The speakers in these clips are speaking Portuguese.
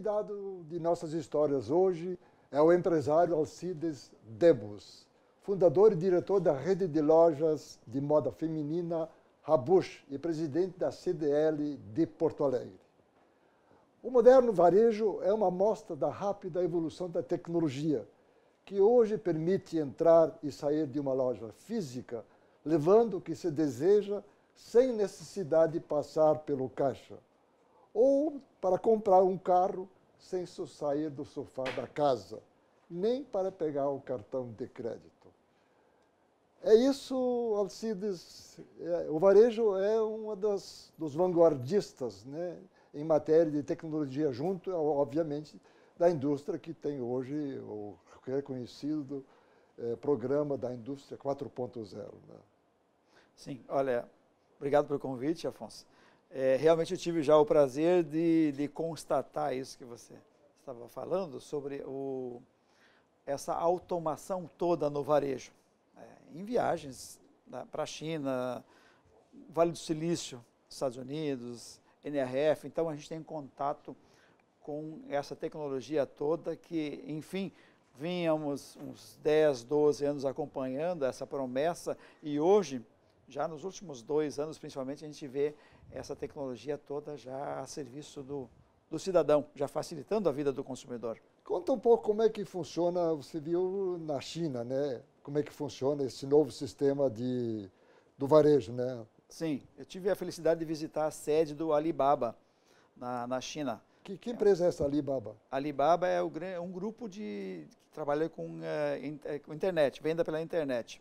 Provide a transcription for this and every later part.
convidado de nossas histórias hoje é o empresário Alcides Debus, fundador e diretor da rede de lojas de moda feminina Rabush e presidente da CDL de Porto Alegre. O moderno varejo é uma amostra da rápida evolução da tecnologia, que hoje permite entrar e sair de uma loja física, levando o que se deseja sem necessidade de passar pelo caixa, ou para comprar um carro sem sair do sofá da casa, nem para pegar o cartão de crédito. É isso, Alcides. O varejo é um dos vanguardistas, né, em matéria de tecnologia, junto, obviamente, da indústria que tem hoje o reconhecido programa da indústria 4.0. Né? Sim, olha, obrigado pelo convite, Afonso. Realmente eu tive já o prazer de constatar isso que você estava falando sobre essa automação toda no varejo. Em viagens para a China, Vale do Silício, Estados Unidos, NRF, então a gente tem contato com essa tecnologia toda que, enfim, vínhamos uns 10, 12 anos acompanhando essa promessa e hoje, já nos últimos 2 anos principalmente, a gente vê essa tecnologia toda já a serviço do cidadão, já facilitando a vida do consumidor. Conta um pouco como é que funciona, você viu na China, né? Como é que funciona esse novo sistema do varejo, né? Sim, eu tive a felicidade de visitar a sede do Alibaba na China. Que empresa é essa Alibaba? Alibaba é um grupo que trabalha com internet, venda pela internet.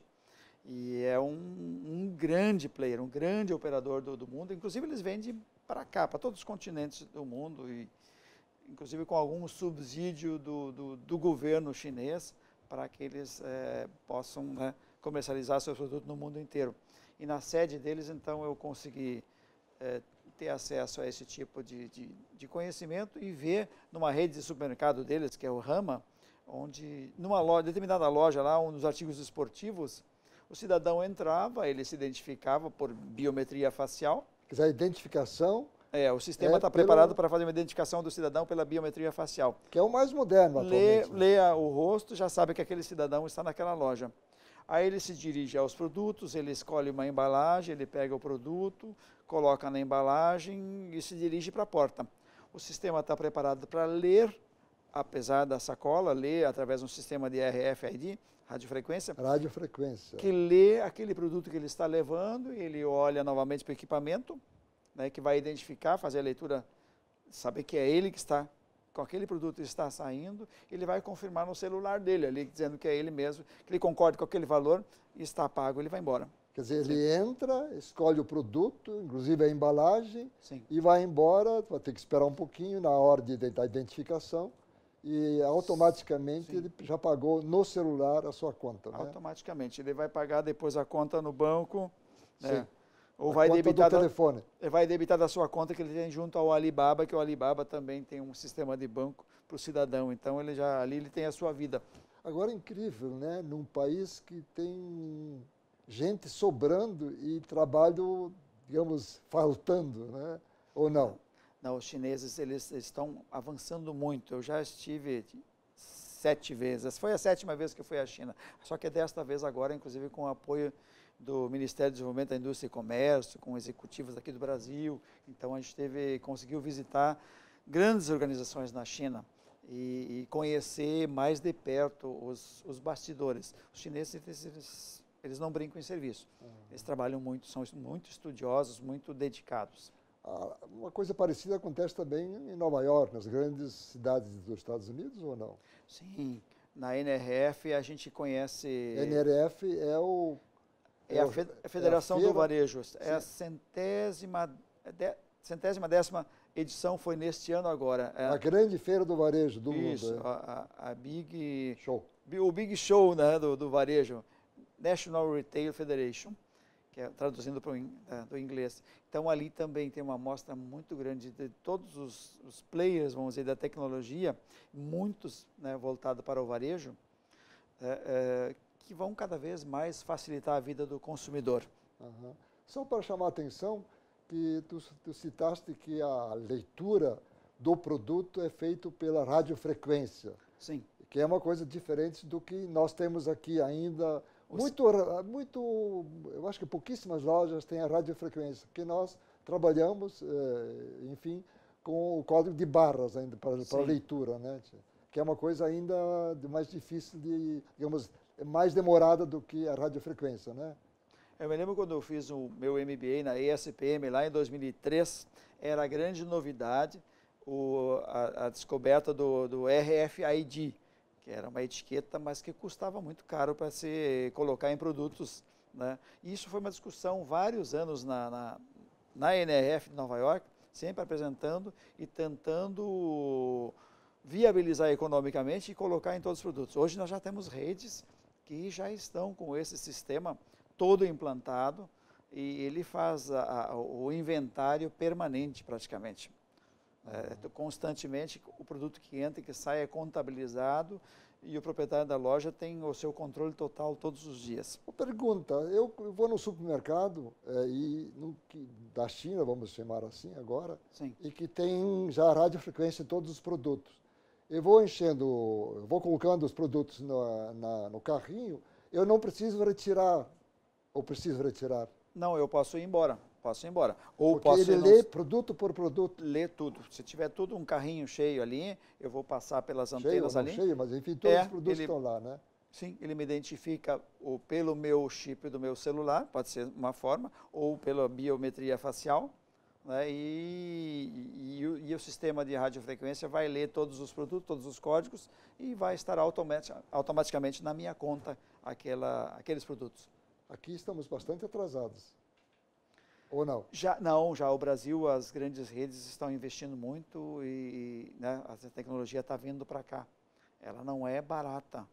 E é um grande player, um grande operador do mundo. Inclusive, eles vendem para cá, para todos os continentes do mundo, e inclusive com algum subsídio do governo chinês para que eles possam, né, comercializar seus produtos no mundo inteiro. E na sede deles, então, eu consegui ter acesso a esse tipo de conhecimento e ver numa rede de supermercado deles, que é o Rama, onde, numa determinada loja lá, nos artigos esportivos, o cidadão entrava, ele se identificava por biometria facial. Quer dizer, a identificação... o sistema está preparado para fazer uma identificação do cidadão pela biometria facial. Que é o mais moderno atualmente. Lê o rosto, já sabe que aquele cidadão está naquela loja. Aí ele se dirige aos produtos, ele escolhe uma embalagem, ele pega o produto, coloca na embalagem e se dirige para a porta. O sistema está preparado para ler, apesar da sacola, ler através de um sistema de RFID, radiofrequência. Radiofrequência. Que lê aquele produto que ele está levando, ele olha novamente para o equipamento, né, que vai identificar, fazer a leitura, saber que é ele que está com aquele produto está saindo, ele vai confirmar no celular dele, ali dizendo que é ele mesmo, que ele concorda com aquele valor e está pago, ele vai embora. Quer dizer, ele entra, escolhe o produto, inclusive a embalagem, Sim. E vai embora, vai ter que esperar um pouquinho na hora da identificação e automaticamente Sim. ele já pagou no celular a sua conta. Né? Automaticamente, ele vai pagar depois a conta no banco, né? Sim. Ou a vai conta debitar do telefone. Vai debitar da sua conta que ele tem junto ao Alibaba, que o Alibaba também tem um sistema de banco para o cidadão. Então ali ele tem a sua vida. Agora é incrível, né? Num país que tem gente sobrando e trabalho, digamos, faltando, né? Ou não? Não, os chineses eles estão avançando muito. Eu já estive 7 vezes. Foi a 7ª vez que eu fui à China. Só que desta vez agora, inclusive, com o apoio do Ministério do Desenvolvimento da Indústria e Comércio, com executivos aqui do Brasil. Então, a gente conseguiu visitar grandes organizações na China e conhecer mais de perto os bastidores. Os chineses, eles não brincam em serviço. Eles trabalham muito, são muito estudiosos, muito dedicados. Uma coisa parecida acontece também em Nova York, nas grandes cidades dos Estados Unidos, ou não? Sim, na NRF a gente conhece... NRF é o... É a Federação do Varejo. É a centésima 10ª edição, foi neste ano agora. A grande feira do varejo do Isso, mundo. A Big Show. O Big Show, né, do varejo, National Retail Federation, que é traduzindo do inglês. Então ali também tem uma amostra muito grande de todos os players, vamos dizer, da tecnologia, muitos, né, voltados para o varejo, que vão cada vez mais facilitar a vida do consumidor. Só para chamar a atenção, que tu citaste que a leitura do produto é feito pela radiofrequência, Sim. que é uma coisa diferente do que nós temos aqui ainda. Eu acho que pouquíssimas lojas têm a radiofrequência, que nós trabalhamos, enfim, com o código de barras ainda para leitura, né? Que é uma coisa ainda mais difícil digamos, mais demorada do que a radiofrequência, né? Eu me lembro quando eu fiz o meu MBA na ESPM lá em 2003, era a grande novidade a descoberta do RFID, que era uma etiqueta, mas que custava muito caro para se colocar em produtos, né? E isso foi uma discussão vários anos na NRF de Nova York, sempre apresentando e tentando viabilizar economicamente e colocar em todos os produtos. Hoje nós já temos redes que já estão com esse sistema todo implantado e ele faz o inventário permanente praticamente. Constantemente o produto que entra e que sai é contabilizado e o proprietário da loja tem o seu controle total todos os dias. Uma pergunta, eu vou no supermercado da China, vamos chamar assim agora, Sim. E que tem já radiofrequência em todos os produtos. Eu vou colocando os produtos no carrinho, eu não preciso retirar, ou preciso retirar? Não, eu posso ir embora. Ou porque ele lê produto por produto. Lê tudo. Se tiver tudo um carrinho cheio ali, eu vou passar pelas antenas ali. Cheio, mas enfim, todos os produtos estão lá, né? Sim, ele me identifica pelo meu chip do meu celular, pode ser uma forma, ou pela biometria facial, né? E o sistema de radiofrequência vai ler todos os produtos, todos os códigos e vai estar automaticamente na minha conta aqueles produtos. Aqui estamos bastante atrasados. Ou não? Já o Brasil, as grandes redes estão investindo muito e né, a tecnologia está vindo para cá. Ela não é barata.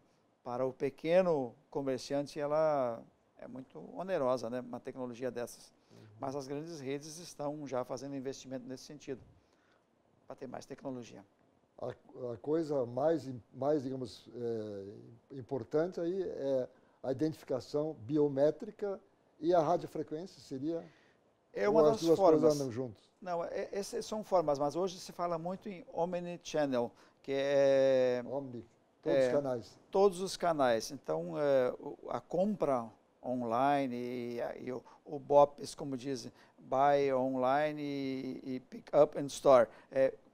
Para o pequeno comerciante, ela é muito onerosa, né, uma tecnologia dessas. Mas as grandes redes estão já fazendo investimento nesse sentido, para ter mais tecnologia. A coisa mais digamos, importante aí é a identificação biométrica e a radiofrequência seria... É uma das formas. As duas coisas andam juntos. Não, essas são formas, mas hoje se fala muito em omnichannel, que é... Todos os canais. Todos os canais. Então, a compra online e o BOPS, como dizem, buy online e pick up in store.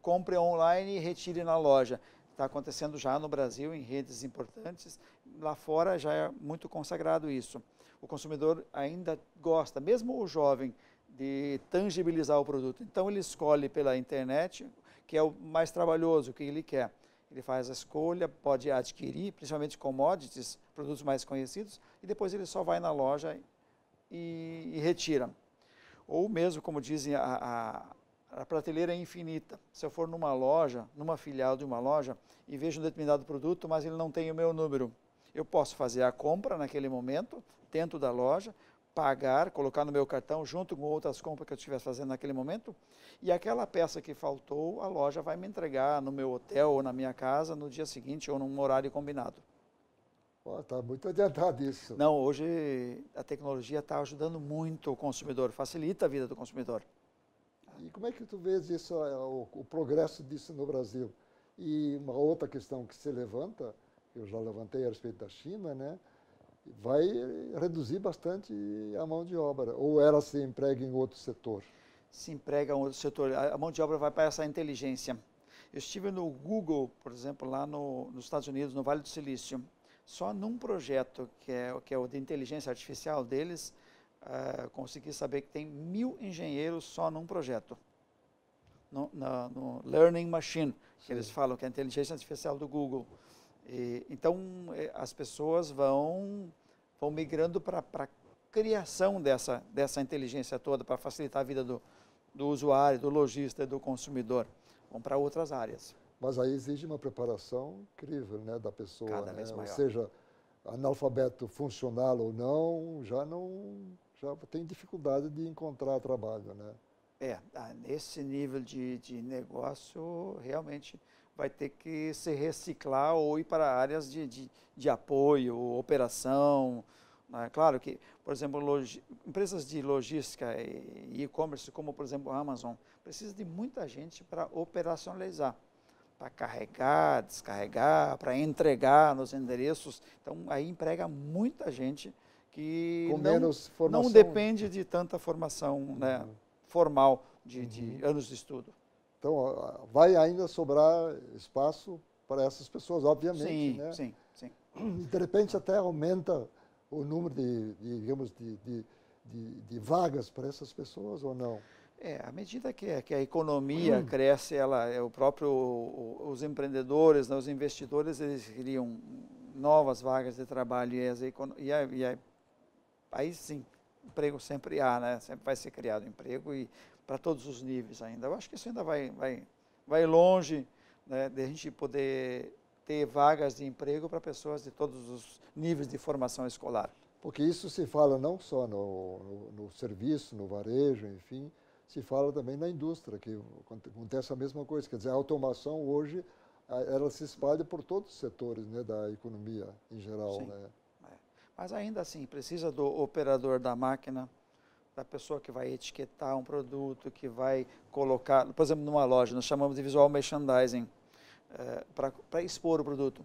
Compre online e retire na loja. Está acontecendo já no Brasil, em redes importantes. Lá fora já é muito consagrado isso. O consumidor ainda gosta, mesmo o jovem, de tangibilizar o produto. Então, ele escolhe pela internet, que é o mais trabalhoso, o que ele quer. Ele faz a escolha, pode adquirir, principalmente commodities, produtos mais conhecidos, e depois ele só vai na loja e retira. Ou mesmo, como dizem, a prateleira é infinita. Se eu for numa loja, numa filial de uma loja, e vejo um determinado produto, mas ele não tem o meu número, eu posso fazer a compra naquele momento, dentro da loja, pagar, colocar no meu cartão junto com outras compras que eu estivesse fazendo naquele momento, e aquela peça que faltou, a loja vai me entregar no meu hotel ou na minha casa no dia seguinte ou num horário combinado. Está muito adiantado isso. Não, hoje a tecnologia está ajudando muito o consumidor, facilita a vida do consumidor. E como é que tu vês isso, o progresso disso no Brasil? E uma outra questão que se levanta, eu já levantei a respeito da China, né? Vai reduzir bastante a mão de obra, ou ela se emprega em outro setor? Se emprega em outro setor, a mão de obra vai para essa inteligência. Eu estive no Google, por exemplo, lá nos Estados Unidos, no Vale do Silício, só num projeto que é o de inteligência artificial deles, consegui saber que tem 1.000 engenheiros só num projeto, no Learning Machine, que eles falam que é a inteligência artificial do Google. Então, as pessoas vão migrando para a criação dessa inteligência toda, para facilitar a vida do usuário, do lojista e do consumidor. Vão para outras áreas. Mas aí exige uma preparação incrível, né, da pessoa. Cada vez maior. Ou seja, analfabeto funcional ou não, já tem dificuldade de encontrar trabalho, né? Nesse nível de negócio, realmente vai ter que se reciclar ou ir para áreas de apoio, operação. Né? Claro que, por exemplo, empresas de logística e e-commerce, como por exemplo a Amazon, precisa de muita gente para operacionalizar, para carregar, descarregar, para entregar nos endereços. Então, aí emprega muita gente que Com menos formação. não depende de tanta formação, né, formal, de anos de estudo. Então, vai ainda sobrar espaço para essas pessoas, obviamente, Sim, né? sim, sim. E, de repente, até aumenta o número digamos, de vagas para essas pessoas ou não? À medida que a economia cresce, os empreendedores, né, os investidores, eles criam novas vagas de trabalho aí sim, emprego sempre há, né? Sempre vai ser criado emprego e para todos os níveis ainda. Eu acho que isso ainda vai longe, né, de a gente poder ter vagas de emprego para pessoas de todos os níveis de formação escolar. Porque isso se fala não só no serviço, no varejo, enfim, se fala também na indústria, que acontece a mesma coisa. Quer dizer, a automação hoje, ela se espalha por todos os setores, né, da economia em geral. Sim, né? Mas ainda assim, precisa do operador da máquina, da pessoa que vai etiquetar um produto, que vai colocar, por exemplo, numa loja, nós chamamos de visual merchandising, para expor o produto.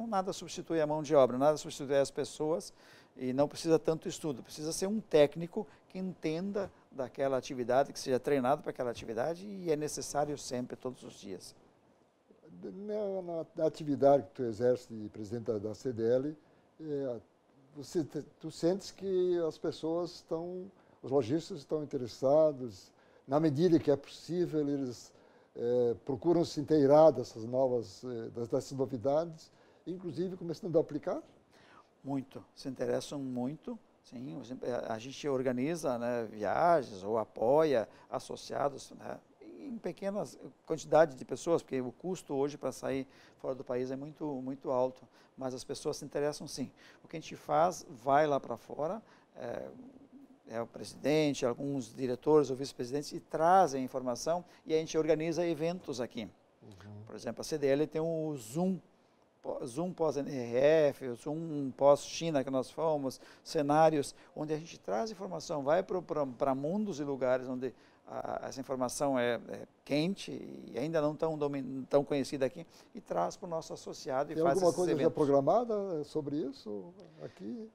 Nada substitui a mão de obra, nada substitui as pessoas e não precisa tanto estudo, precisa ser um técnico que entenda daquela atividade, que seja treinado para aquela atividade e é necessário sempre, todos os dias. Na atividade que tu exerce de presidente da CDL, tu sentes que as pessoas os lojistas estão interessados, na medida que é possível, eles procuram se inteirar dessas novidades, inclusive começando a aplicar? Muito, se interessam muito, sim. A gente organiza, né, viagens ou apoia associados, né, em pequenas quantidades de pessoas, porque o custo hoje para sair fora do país é muito, muito alto, mas as pessoas se interessam sim. O que a gente faz, vai lá para fora, o presidente, alguns diretores ou vice-presidentes e trazem a informação e a gente organiza eventos aqui. Por exemplo, a CDL tem o Zoom pós-NRF, o Zoom pós-China que nós fomos, cenários onde a gente traz informação, vai para mundos e lugares onde essa informação é quente e ainda não tão conhecida aqui e traz para o nosso associado e tem faz esses alguma coisa eventos. já programada sobre isso aqui?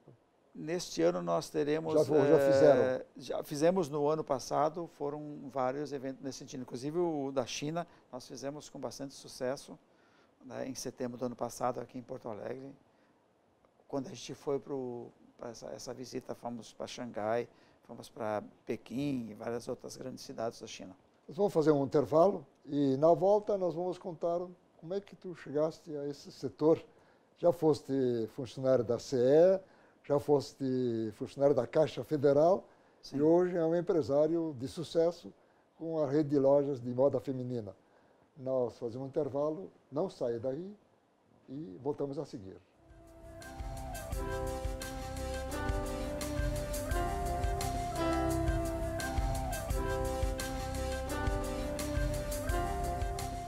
Neste ano nós teremos... Já fizeram? Já fizemos no ano passado, foram vários eventos nesse sentido. Inclusive o da China, nós fizemos com bastante sucesso, né, em setembro do ano passado, aqui em Porto Alegre. Quando a gente foi para essa visita, fomos para Xangai, fomos para Pequim e várias outras grandes cidades da China. Nós vamos fazer um intervalo e, na volta, nós vamos contar como é que tu chegaste a esse setor. Já foste funcionário da CE, já foste funcionário da Caixa Federal. Sim. E hoje é um empresário de sucesso com a rede de lojas de moda feminina. Nós fazemos um intervalo, não saia daí e voltamos a seguir.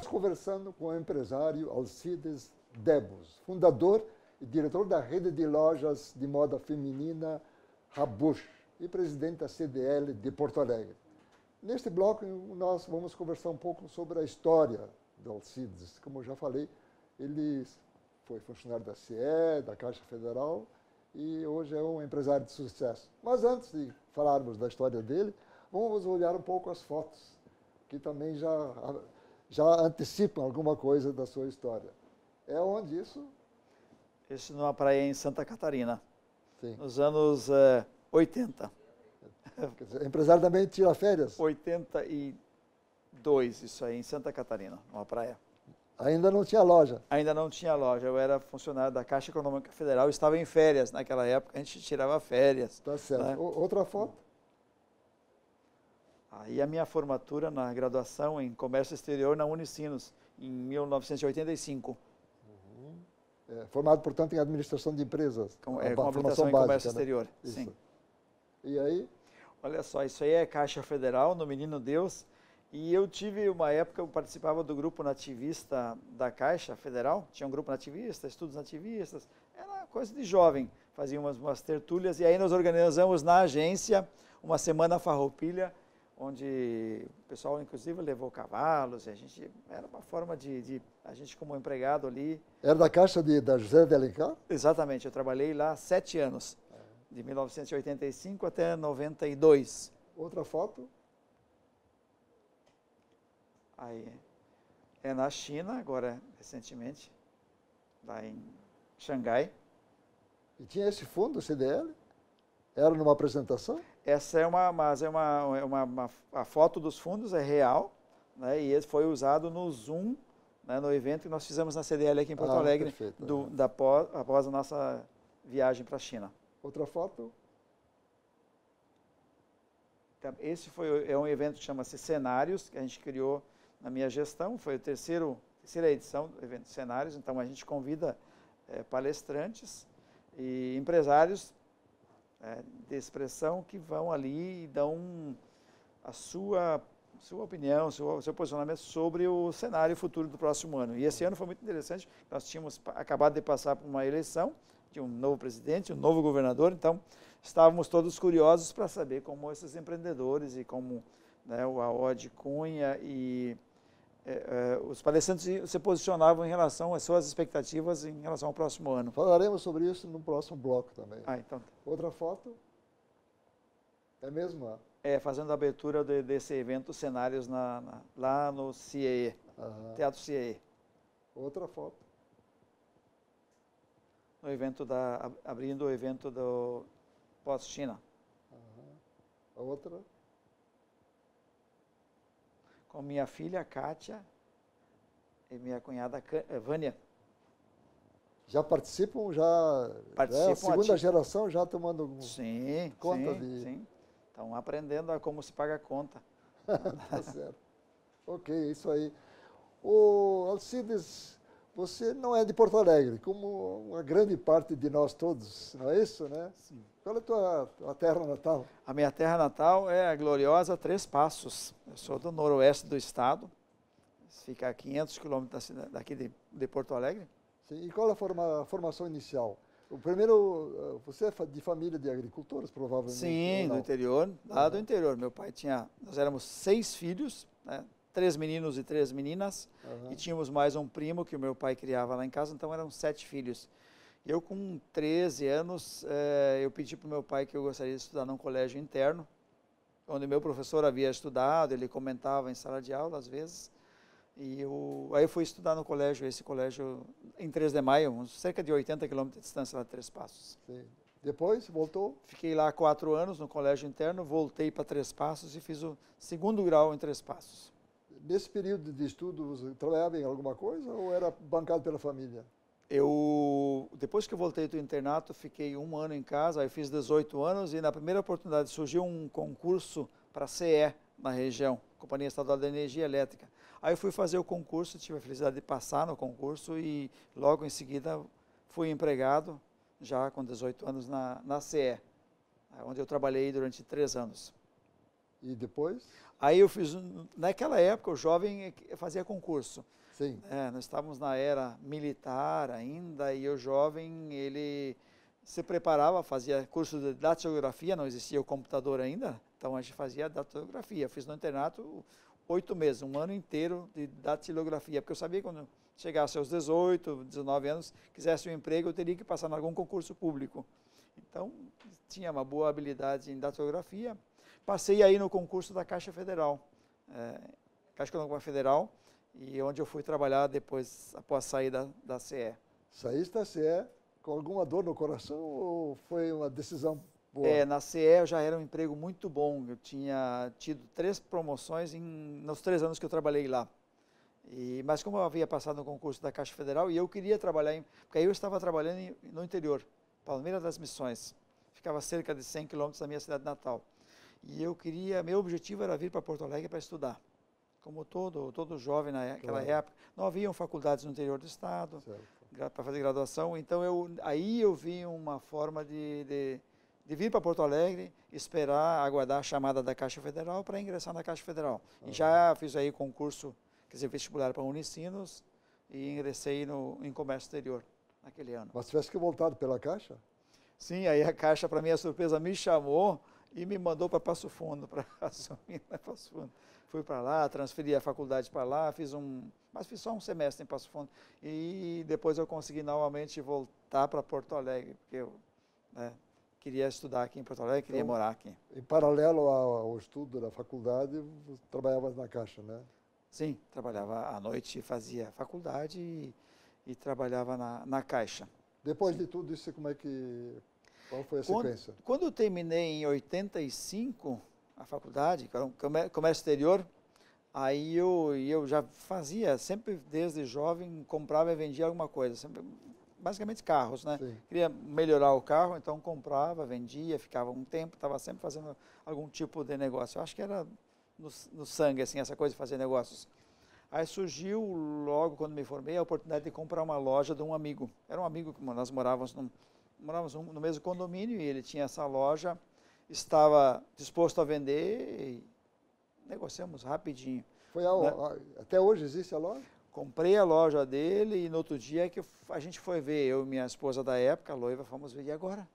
Conversando com o empresário Alcides Debos, fundador e diretor da rede de lojas de moda feminina Habush e presidente da CDL de Porto Alegre. Neste bloco, nós vamos conversar um pouco sobre a história do Alcides. Como eu já falei, ele foi funcionário da CE, da Caixa Federal e hoje é um empresário de sucesso. Mas antes de falarmos da história dele, vamos olhar um pouco as fotos, que também já antecipam alguma coisa da sua história. É onde isso? Isso numa praia em Santa Catarina, sim, nos anos 80. Quer dizer, empresário também tira férias? 82, isso aí, em Santa Catarina, numa praia. Ainda não tinha loja? Ainda não tinha loja, eu era funcionário da Caixa Econômica Federal, estava em férias naquela época, a gente tirava férias. Tá certo. Né? Outra foto? Aí a minha formatura na graduação em Comércio Exterior na Unicinos, em 1985. Formado, portanto, em Administração de Empresas. Com habilitação em Comércio Exterior, né? sim. E aí? Olha só, isso aí é Caixa Federal, no Menino Deus. E eu tive uma época, eu participava do grupo nativista da Caixa Federal. Tinha um grupo nativista, estudos nativistas. Era coisa de jovem. fazíamos umas tertúlias, e aí nós organizamos na agência uma semana farroupilha, onde o pessoal, inclusive, levou cavalos, e a gente, era uma forma a gente como empregado ali... Era da Caixa da José de Alencar? Exatamente, eu trabalhei lá 7 anos, de 1985 até 92. Outra foto? Aí, é na China, agora, recentemente, lá em Xangai. E tinha esse fundo, o CDL? Era numa apresentação? Essa a foto dos fundos é real, né, e esse foi usado no Zoom, né, no evento que nós fizemos na CDL aqui em Porto Alegre, perfeito, após a nossa viagem para a China. Outra foto? Então, esse é um evento que chama-se Cenários, que a gente criou na minha gestão, foi a terceira edição do evento Cenários, então a gente convida palestrantes e empresários de expressão que vão ali e dão a sua opinião, seu posicionamento sobre o cenário futuro do próximo ano. E esse ano foi muito interessante, nós tínhamos acabado de passar por uma eleição de um novo presidente, um novo governador, então estávamos todos curiosos para saber como esses empreendedores e como, né, o Aode Cunha e os palestrantes se posicionavam em relação às suas expectativas em relação ao próximo ano. Falaremos sobre isso no próximo bloco também. Então. Outra foto? É mesmo? Fazendo a abertura desse evento, cenários lá no CIE, Teatro CIE. Outra foto? No evento abrindo o evento do pós-China. Outra? Com minha filha, Kátia, e minha cunhada, Vânia. Já participam? Participam a segunda geração já tomando conta de... Sim, estão aprendendo a como se paga a conta. Tá certo. Ok, isso aí. O Alcides, você não é de Porto Alegre, como uma grande parte de nós todos, não é isso, né? Sim. Qual é a tua terra natal? A minha terra natal é a gloriosa Três Passos. Eu sou do noroeste do estado, fica a 500 quilômetros daqui de Porto Alegre. Sim. E qual é a formação inicial? O primeiro, você é de família de agricultores, provavelmente? Sim, do interior, lá do interior. Meu pai nós éramos 6 filhos, né? 3 meninos e 3 meninas, e tínhamos mais um primo que o meu pai criava lá em casa, então eram 7 filhos. Eu, com 13 anos, eu pedi para o meu pai que eu gostaria de estudar num colégio interno, onde meu professor havia estudado, ele comentava em sala de aula, às vezes. E aí eu fui estudar no colégio, esse colégio em 3 de Maio, cerca de 80 quilômetros de distância lá de Três Passos. Sim. Depois, voltou? Fiquei lá 4 anos no colégio interno, voltei para Três Passos e fiz o 2º grau em Três Passos. Nesse período de estudo, você trabalhava em alguma coisa ou era bancado pela família? Depois que eu voltei do internato, fiquei 1 ano em casa, aí fiz 18 anos e na primeira oportunidade surgiu um concurso para a CE na região, Companhia Estadual da Energia Elétrica. Aí eu fui fazer o concurso, tive a felicidade de passar no concurso e logo em seguida fui empregado, já com 18 anos na CE, onde eu trabalhei durante 3 anos. E depois? Aí eu fiz, naquela época o jovem fazia concurso. Sim. Nós estávamos na era militar ainda e o jovem, ele se preparava, fazia curso de datilografia, não existia o computador ainda, então a gente fazia datilografia. Fiz no internato 8 meses, 1 ano inteiro de datilografia, porque eu sabia que quando chegasse aos 18, 19 anos, quisesse um emprego, eu teria que passar em algum concurso público. Então, tinha uma boa habilidade em datilografia. Passei aí no concurso da Caixa Federal, Caixa Econômica Federal, e onde eu fui trabalhar depois, após sair da CE. Saíste da CE com alguma dor no coração ou foi uma decisão boa? Na CE eu já era um emprego muito bom, eu tinha tido 3 promoções nos 3 anos que eu trabalhei lá. Mas como eu havia passado no concurso da Caixa Federal e eu queria trabalhar, porque aí eu estava trabalhando no interior, Palmeiras das Missões, ficava cerca de 100 quilômetros da minha cidade natal. E meu objetivo era vir para Porto Alegre para estudar. Como todo jovem naquela época, não haviam faculdades no interior do estado para fazer graduação, então aí eu vi uma forma de vir para Porto Alegre, aguardar a chamada da Caixa Federal para ingressar na Caixa Federal. E já fiz aí concurso, quer dizer, vestibular para Unicinos e ingressei em comércio exterior naquele ano. Mas tivesse que voltar pela Caixa? Sim, aí a Caixa, para minha surpresa, me chamou e me mandou para Passo Fundo, para assumir na Passo Fundo. Fui para lá, transferi a faculdade para lá, mas fiz só um semestre em Passo Fundo. E depois eu consegui novamente voltar para Porto Alegre, porque eu, né, queria estudar aqui em Porto Alegre, queria morar aqui. Em paralelo ao estudo da faculdade, você trabalhava na Caixa, né? Sim, trabalhava à noite, fazia faculdade e trabalhava na Caixa. Depois Sim. de tudo isso, qual foi a sequência? Quando eu terminei em 85 a faculdade, comércio exterior, aí eu já fazia, sempre desde jovem, comprava e vendia alguma coisa, sempre, basicamente carros, né? Sim. Queria melhorar o carro, então comprava, vendia, ficava um tempo, estava sempre fazendo algum tipo de negócio. Eu acho que era no sangue, assim, essa coisa de fazer negócios. Aí surgiu, logo quando me formei, a oportunidade de comprar uma loja de um amigo. Era um amigo que nós morávamos no mesmo condomínio e ele tinha essa loja, estava disposto a vender e negociamos rapidinho. Até hoje existe a loja? Comprei a loja dele e no outro dia que a gente foi ver, eu e minha esposa da época, a noiva, fomos ver, e agora?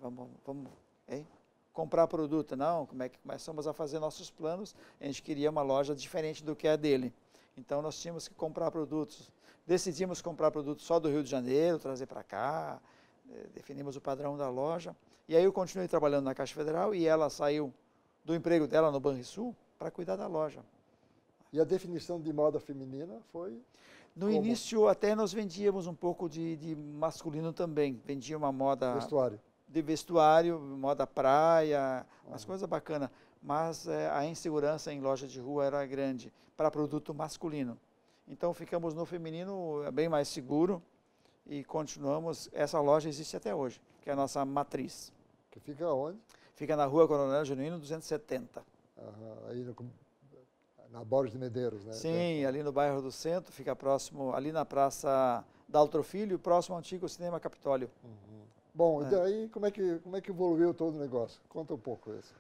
Vamos hein? Comprar produto. Não, como é que começamos a fazer nossos planos? A gente queria uma loja diferente do que a dele. Então nós tínhamos que comprar produtos. Decidimos comprar produtos só do Rio de Janeiro, trazer para cá, definimos o padrão da loja. E aí eu continuei trabalhando na Caixa Federal e ela saiu do emprego dela no Banrisul para cuidar da loja. E a definição de moda feminina foi? No início até nós vendíamos um pouco de masculino também. Vendia uma moda vestuário. De vestuário, moda praia, umas coisas bacanas. Mas a insegurança em loja de rua era grande para produto masculino. Então ficamos no feminino bem mais seguro e continuamos. Essa loja existe até hoje, que é a nossa matriz. Que fica onde? Fica na Rua Coronel Genuíno 270. Aí na Borges de Medeiros, né? Sim, ali no bairro do Centro, fica próximo, ali na Praça Daltro Filho, próximo ao antigo Cinema Capitólio. Uhum. Bom, e daí como é que evoluiu todo o negócio? Conta um pouco isso.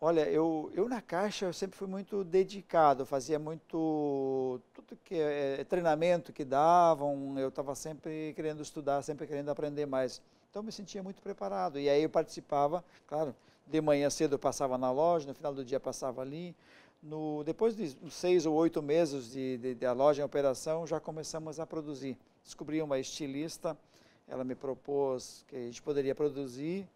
Olha, eu na Caixa eu sempre fui muito dedicado, fazia muito, tudo que treinamento que davam, eu estava sempre querendo estudar, sempre querendo aprender mais. Então eu me sentia muito preparado. E aí eu participava, claro, de manhã cedo eu passava na loja, no final do dia passava ali. Depois de 6 ou 8 meses de a loja em operação, já começamos a produzir. Descobri uma estilista, ela me propôs que a gente poderia produzir,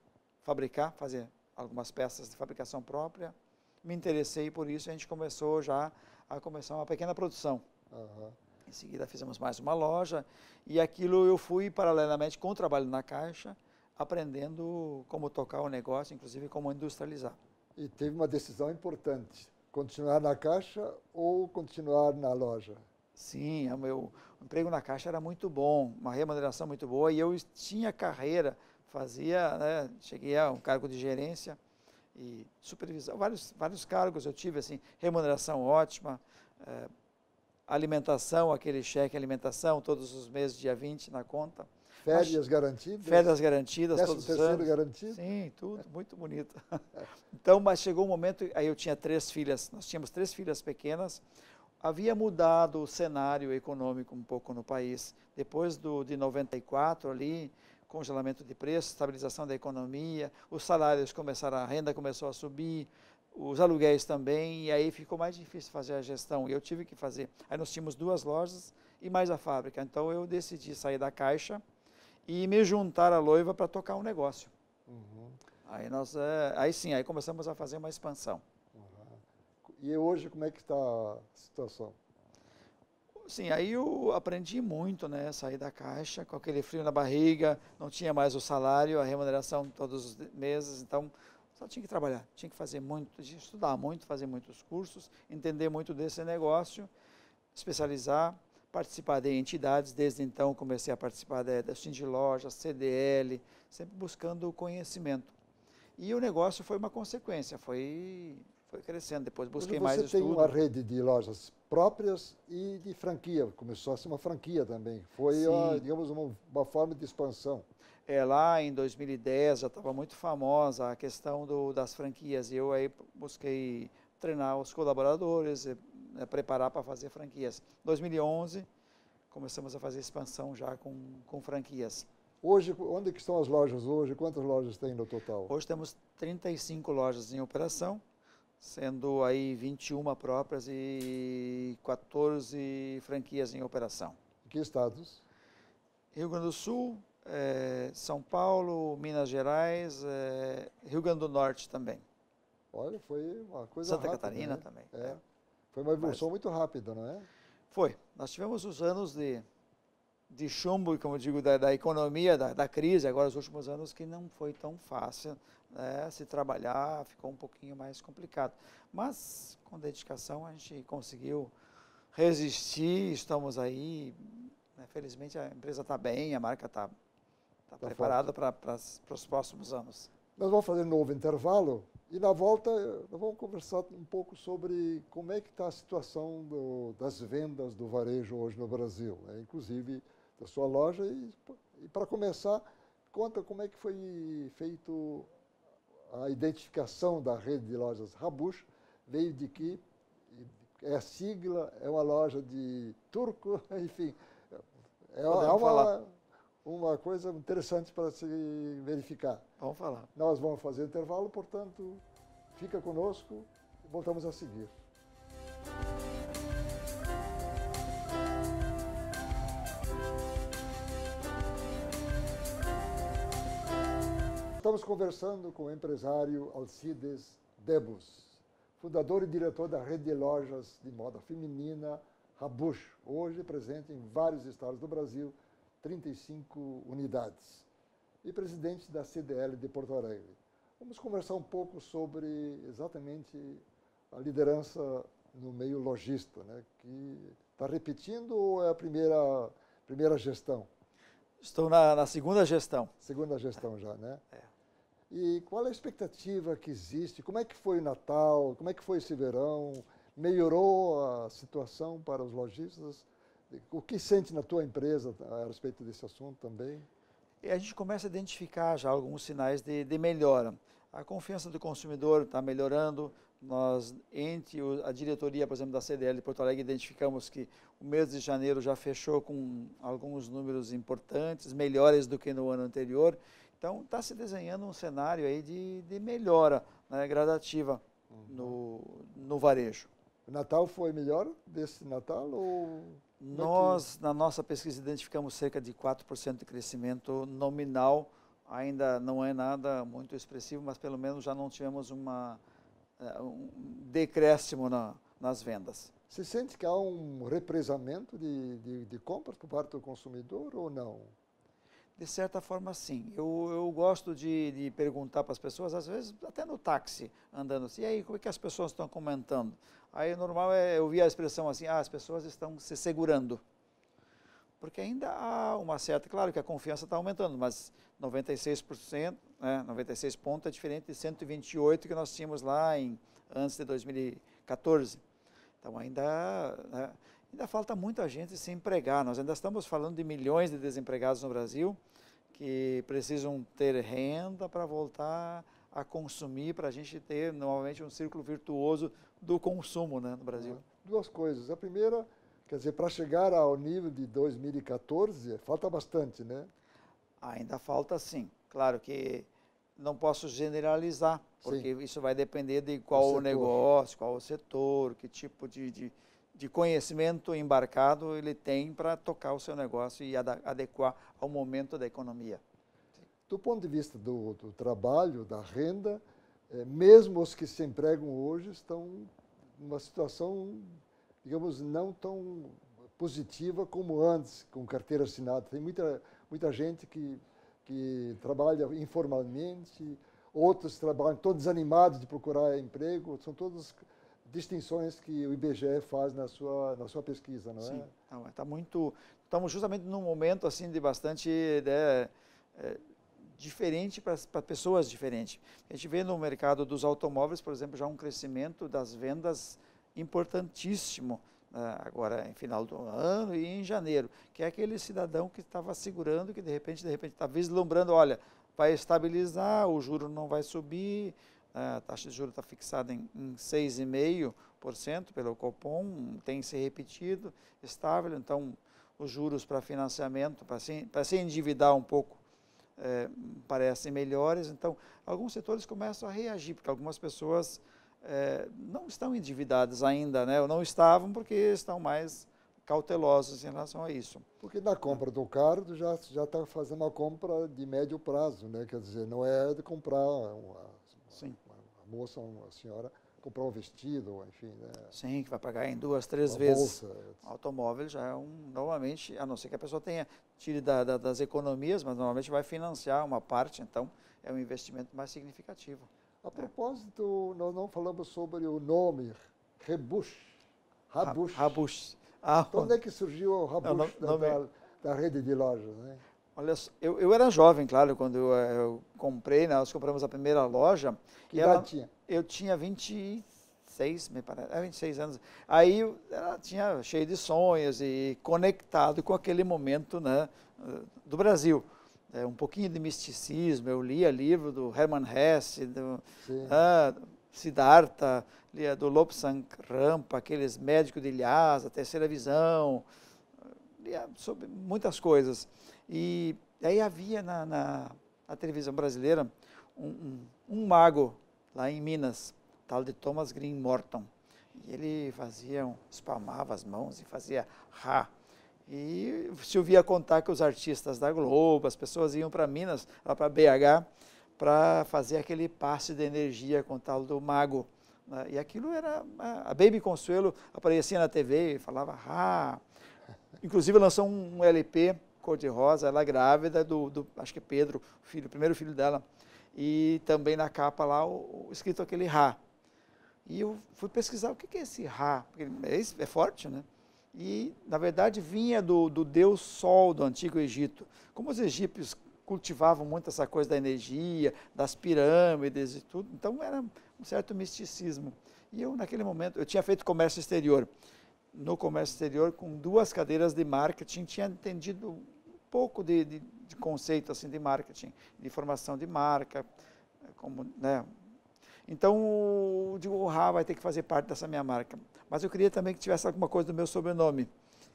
fabricar, fazer algumas peças de fabricação própria. Me interessei por isso e a gente começou já a começar uma pequena produção. Uhum. Em seguida fizemos mais uma loja e aquilo eu fui paralelamente com o trabalho na Caixa, aprendendo como tocar o negócio, inclusive como industrializar. E teve uma decisão importante, continuar na Caixa ou continuar na loja? Sim, o meu emprego na Caixa era muito bom, uma remuneração muito boa e eu tinha carreira, fazia, né, cheguei a um cargo de gerência e supervisão, vários cargos eu tive, assim, remuneração ótima, alimentação, aquele cheque alimentação, todos os meses, dia 20 na conta. Férias garantidas? Férias garantidas, todos os anos. Garantido? Sim, tudo, muito bonito. Então, mas chegou um momento, aí eu tinha 3 filhas, nós tínhamos 3 filhas pequenas, havia mudado o cenário econômico um pouco no país. Depois de 94 ali, congelamento de preços, estabilização da economia, os salários começaram, a renda começou a subir, os aluguéis também, e aí ficou mais difícil fazer a gestão, e eu tive que fazer. Aí nós tínhamos 2 lojas e mais a fábrica, então eu decidi sair da Caixa e me juntar à noiva para tocar um negócio. Uhum. Aí sim, aí começamos a fazer uma expansão. E hoje, como é que está a situação? Sim, aí eu aprendi muito, né? Sair da Caixa com aquele frio na barriga, não tinha mais o salário, a remuneração todos os meses, então só tinha que trabalhar, tinha que fazer muito, estudar muito, fazer muitos cursos, entender muito desse negócio, especializar, participar de entidades. Desde então comecei a participar da Cindy Lojas, CDL, sempre buscando o conhecimento. E o negócio foi uma consequência, foi crescendo, depois busquei mais estudo. Você tem uma rede de lojas próprias e de franquia, começou a ser uma franquia também, foi, digamos, uma forma de expansão. Lá em 2010 já estava muito famosa a questão das franquias, e eu aí busquei treinar os colaboradores, preparar para fazer franquias. Em 2011 começamos a fazer expansão já com franquias. Hoje, onde que estão as lojas hoje? Quantas lojas tem no total? Hoje temos 35 lojas em operação, sendo aí 21 próprias e 14 franquias em operação. Em que estados? Rio Grande do Sul, São Paulo, Minas Gerais, Rio Grande do Norte também. Olha, foi uma coisa Santa rápida, Catarina né? também. Foi uma evolução muito rápida, não é? Foi. Nós tivemos os anos de chumbo, como eu digo, da economia, da crise, agora os últimos anos que não foi tão fácil, né, se trabalhar, ficou um pouquinho mais complicado. Mas com dedicação a gente conseguiu resistir, estamos aí, né, felizmente a empresa está bem, a marca está preparada para os próximos anos. Nós vamos fazer um novo intervalo e na volta nós vamos conversar um pouco sobre como é que está a situação das vendas do varejo hoje no Brasil, né? Inclusive da sua loja e para começar, conta como é que foi feito a identificação da rede de lojas Habush, veio de que é a sigla, é uma loja de turco, enfim, uma coisa interessante para se verificar. Vamos falar. Nós vamos fazer intervalo, portanto, fica conosco, voltamos a seguir. Estamos conversando com o empresário Alcides Debus, fundador e diretor da rede de lojas de moda feminina Habush, hoje presente em vários estados do Brasil, 35 unidades, e presidente da CDL de Porto Alegre. Vamos conversar um pouco sobre exatamente a liderança no meio lojista, né? Que está repetindo ou é a primeira gestão? Estou na segunda gestão. Segunda gestão já, né? E qual é a expectativa que existe? Como é que foi o Natal? Como é que foi esse verão? Melhorou a situação para os lojistas? O que sente na tua empresa a respeito desse assunto também? E a gente começa a identificar já alguns sinais de melhora. A confiança do consumidor está melhorando. Nós, entre a diretoria, por exemplo, da CDL de Porto Alegre, identificamos que o mês de janeiro já fechou com alguns números importantes, melhores do que no ano anterior. Então, está se desenhando um cenário aí de melhora, né, gradativa no varejo. O Natal foi melhor desse Natal? Ou nós, na nossa pesquisa, identificamos cerca de 4% de crescimento nominal. Ainda não é nada muito expressivo, mas pelo menos já não tivemos um decréscimo nas vendas. Você sente que há um represamento de compras por parte do consumidor ou não? De certa forma, sim. Eu gosto de perguntar para as pessoas, às vezes até no táxi, andando assim, e aí, como é que as pessoas estão comentando? Aí, normal é eu ouvir a expressão assim, as pessoas estão se segurando. Porque ainda há uma certa, claro que a confiança está aumentando, mas 96%, 96 pontos é diferente de 128 que nós tínhamos lá antes de 2014. Então, ainda falta muita gente se empregar. Nós ainda estamos falando de milhões de desempregados no Brasil que precisam ter renda para voltar a consumir, para a gente ter novamente um círculo virtuoso do consumo, né, no Brasil. Duas coisas. A primeira, quer dizer, para chegar ao nível de 2014, falta bastante, né? Ainda falta, sim. Claro que não posso generalizar, porque isso vai depender de qual o negócio, qual o setor, que tipo de conhecimento embarcado ele tem para tocar o seu negócio e adequar ao momento da economia. Do ponto de vista do trabalho, da renda, mesmo os que se empregam hoje estão numa situação, digamos, não tão positiva como antes, com carteira assinada. Tem muita gente que trabalha informalmente, outros trabalham todos desanimados de procurar emprego, são todas distinções que o IBGE faz na sua pesquisa, não é? Sim, estamos justamente num momento assim de bastante diferente para pessoas diferentes. A gente vê no mercado dos automóveis, por exemplo, já um crescimento das vendas importantíssimo, agora em final do ano e em janeiro, que é aquele cidadão que estava segurando, que de repente está vislumbrando, olha, vai estabilizar, o juro não vai subir, a taxa de juros está fixada em 6,5% pelo Copom, tem se repetido, estável, então os juros para financiamento, para se endividar um pouco, parecem melhores. Então, alguns setores começam a reagir, porque algumas pessoas não estão endividadas ainda, né? Ou não estavam porque estão mais cautelosos em relação a isso. Porque na compra do carro já está fazendo uma compra de médio prazo, né? Quer dizer, não é de comprar Sim. uma moça, uma senhora, comprar um vestido, enfim, né? Sim, que vai pagar em 2, 3 Uma vezes. bolsa. O automóvel já é normalmente, a não ser que a pessoa tire das economias, mas normalmente vai financiar uma parte, então é um investimento mais significativo. A propósito, nós não falamos sobre o nome, Habush. Habush. Habush. Então, onde é que surgiu o Habush da rede de lojas, né? Olha, eu era jovem, claro, quando eu comprei, nós compramos a primeira loja. Que idade tinha? Eu tinha 26, me parece, 26 anos. Aí ela tinha cheio de sonhos e conectado com aquele momento, né, do Brasil. Um pouquinho de misticismo, eu lia livro do Hermann Hesse, do Siddhartha, lia do Lobsang Rampa, aqueles médicos de Lhasa, Terceira Visão, lia sobre muitas coisas. E aí havia na televisão brasileira um mago lá em Minas, tal de Thomas Green Morton. E ele espalmava as mãos e fazia Ra. E se ouvia contar que os artistas da Globo, as pessoas iam para Minas, lá para BH, para fazer aquele passe de energia com o tal do mago. E aquilo era... A Baby Consuelo aparecia na TV e falava Ra. Inclusive lançou um LP cor-de-rosa, ela grávida acho que Pedro, o primeiro filho dela. E também na capa lá, escrito aquele Ra. E eu fui pesquisar o que é esse Ra, porque é forte, né? E, na verdade, vinha do deus Sol do Antigo Egito. Como os egípcios cultivavam muito essa coisa da energia, das pirâmides e tudo, então era um certo misticismo. E eu, naquele momento, eu tinha feito comércio exterior. No comércio exterior, com 2 cadeiras de marketing, tinha entendido um pouco de conceito assim, de marketing, de formação de marca, como, né? Então, eu digo, o Ra vai ter que fazer parte dessa minha marca. Mas eu queria também que tivesse alguma coisa do meu sobrenome,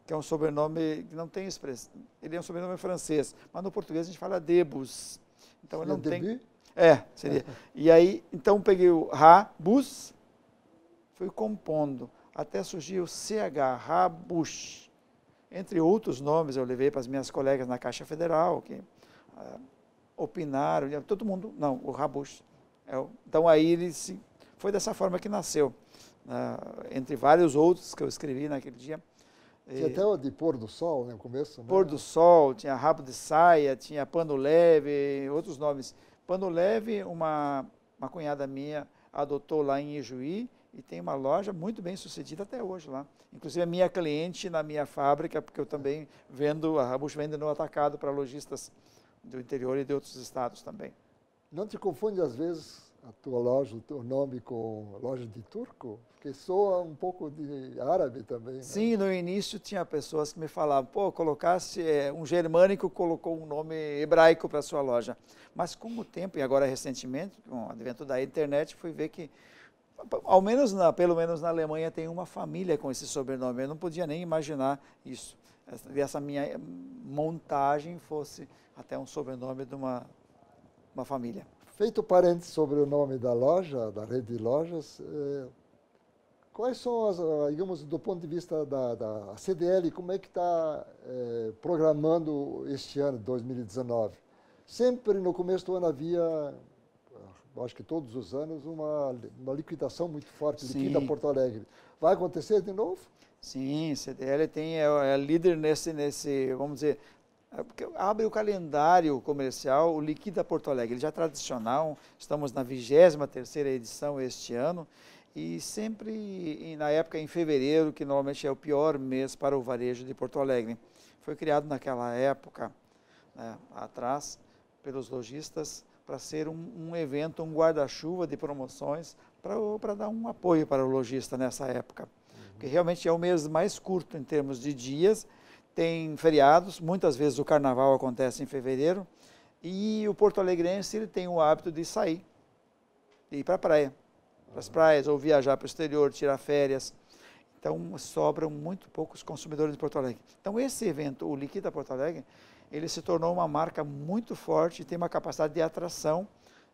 que é um sobrenome que não tem expressão. Ele é um sobrenome francês, mas no português a gente fala Debus. Então, ele não tem... seria. E aí, então, peguei o Ra, Bus, fui compondo, até surgiu o CH, Habush. Entre outros nomes, eu levei para as minhas colegas na Caixa Federal, que opinaram, todo mundo, não, o Habush. Então, aí foi dessa forma que nasceu. Entre vários outros que eu escrevi naquele dia. Tinha até o de pôr do sol, né, no começo. Né? Pôr do sol, tinha rabo de saia, tinha pano leve, outros nomes. Pano leve, uma cunhada minha adotou lá em Ijuí e tem uma loja muito bem sucedida até hoje lá. Inclusive a minha cliente na minha fábrica, porque eu também a Habush vende no atacado para lojistas do interior e de outros estados também. Não te confunde às vezes a tua loja, o teu nome com loja de turco? Porque soa um pouco de árabe também. Né? Sim, no início tinha pessoas que me falavam, colocasse um germânico, colocou um nome hebraico para a sua loja. Mas com o tempo, e agora recentemente, com o advento da internet, fui ver que, pelo menos na Alemanha, tem uma família com esse sobrenome. Eu não podia nem imaginar isso. Essa minha montagem fosse até um sobrenome de uma família. Feito parênteses sobre o nome da loja, da rede de lojas, quais são, digamos, do ponto de vista da CDL, como é que está programando este ano, 2019? Sempre no começo do ano havia, acho que todos os anos, uma liquidação muito forte, liquida Porto Alegre. Vai acontecer de novo? Sim, CDL é líder nesse, vamos dizer, porque abre o calendário comercial, o Liquida Porto Alegre, ele já é tradicional, estamos na 23ª edição este ano, e sempre na época em fevereiro, que normalmente é o pior mês para o varejo de Porto Alegre. Foi criado naquela época, atrás, pelos lojistas, para ser um evento, um guarda-chuva de promoções, para dar um apoio para o lojista nessa época. Porque realmente é o mês mais curto em termos de dias, tem feriados, muitas vezes o carnaval acontece em fevereiro, e o porto-alegrense ele tem o hábito de sair, de ir para a praia, para as praias, ou viajar para o exterior, tirar férias. Então, sobram muito poucos consumidores de Porto Alegre. Então, esse evento, o Liquida Porto Alegre, ele se tornou uma marca muito forte e tem uma capacidade de atração,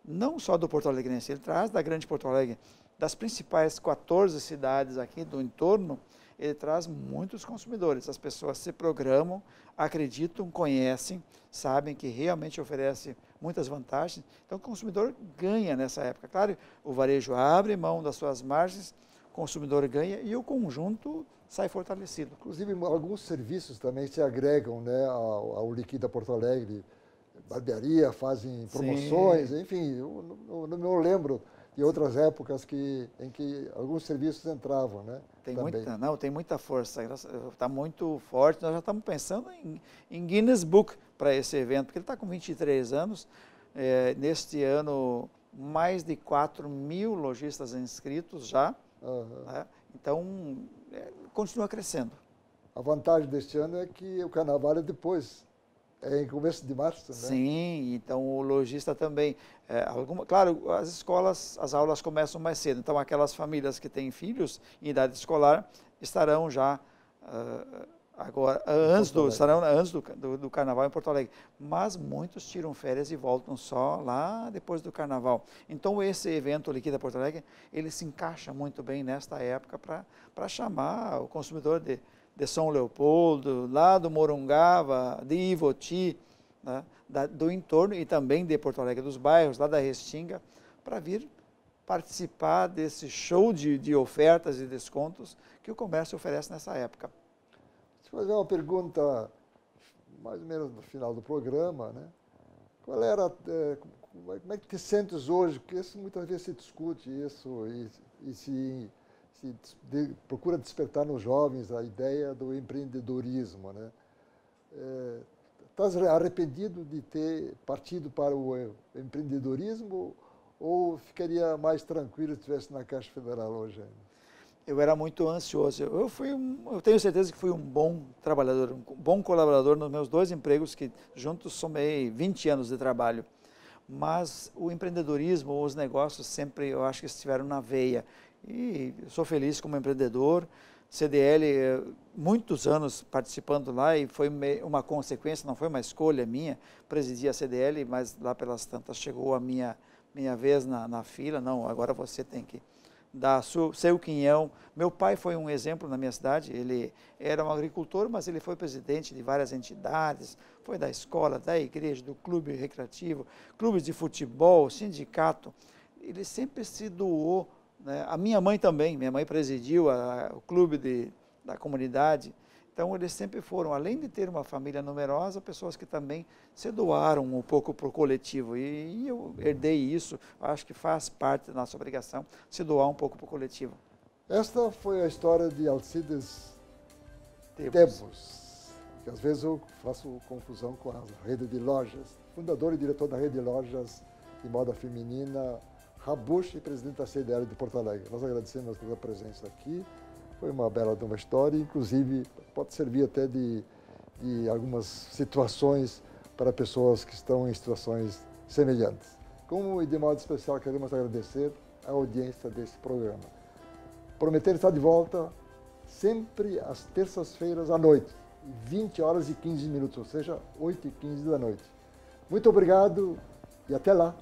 não só do Porto Alegrense, ele traz da grande Porto Alegre, das principais 14 cidades aqui do entorno, ele traz muitos consumidores. As pessoas se programam, acreditam, conhecem, sabem que realmente oferece muitas vantagens. Então, o consumidor ganha nessa época. Claro, o varejo abre mão das suas margens, o consumidor ganha e o conjunto sai fortalecido. Inclusive, alguns serviços também se agregam, né, ao Liquida Porto Alegre. Barbearia, fazem promoções, sim. Enfim, eu não lembro de outras épocas em que alguns serviços entravam, né? Tem muita força, está muito forte. Nós já estamos pensando em Guinness Book para esse evento, porque ele está com 23 anos. Neste ano, mais de 4.000 lojistas inscritos já. Né? Então, continua crescendo. A vantagem deste ano é que o carnaval é depois. É em começo de março, né? Sim, então o lojista também. Claro, as escolas, as aulas começam mais cedo, então aquelas famílias que têm filhos em idade escolar estarão já estarão antes do carnaval em Porto Alegre. Mas muitos tiram férias e voltam só lá depois do carnaval. Então esse evento Liquida Porto Alegre, ele se encaixa muito bem nesta época para chamar o consumidor de São Leopoldo, lá do Morungava, de Ivoti, né, do entorno e também de Porto Alegre, dos bairros, lá da Restinga, para vir participar desse show de ofertas e descontos que o comércio oferece nessa época. Deixa eu fazer uma pergunta, mais ou menos no final do programa, né? Como é que te sentes hoje? Porque isso muitas vezes se discute isso e se procura despertar nos jovens a ideia do empreendedorismo, né? Estás arrependido de ter partido para o empreendedorismo ou ficaria mais tranquilo se estivesse na Caixa Federal hoje ainda? Eu era muito ansioso. Eu tenho certeza que fui um bom trabalhador, um bom colaborador nos meus 2 empregos, que juntos somei 20 anos de trabalho. Mas o empreendedorismo, os negócios sempre, eu acho que estiveram na veia. E eu sou feliz como empreendedor, CDL, muitos anos participando lá e foi uma consequência, não foi uma escolha minha, presidi a CDL, mas lá pelas tantas chegou a minha vez na fila, não, agora você tem que dar seu quinhão. Meu pai foi um exemplo na minha cidade, ele era um agricultor, mas ele foi presidente de várias entidades, foi da escola, da igreja, do clube recreativo, clubes de futebol, sindicato, ele sempre se doou. A minha mãe também, minha mãe presidiu o clube da comunidade, então eles sempre foram, além de ter uma família numerosa, pessoas que também se doaram um pouco para o coletivo, e eu herdei isso, acho que faz parte da nossa obrigação, se doar um pouco para o coletivo. Esta foi a história de Alcides Debus, que às vezes eu faço confusão com a rede de lojas, fundador e diretor da rede de lojas de moda feminina, Habush e presidente da CDL de Porto Alegre. Nós agradecemos a sua presença aqui. Foi uma bela de uma história, inclusive pode servir até de algumas situações para pessoas que estão em situações semelhantes. Como e de modo especial queremos agradecer a audiência desse programa. Prometer estar de volta sempre às terças-feiras à noite, 20h15, ou seja, 8h15 da noite. Muito obrigado e até lá.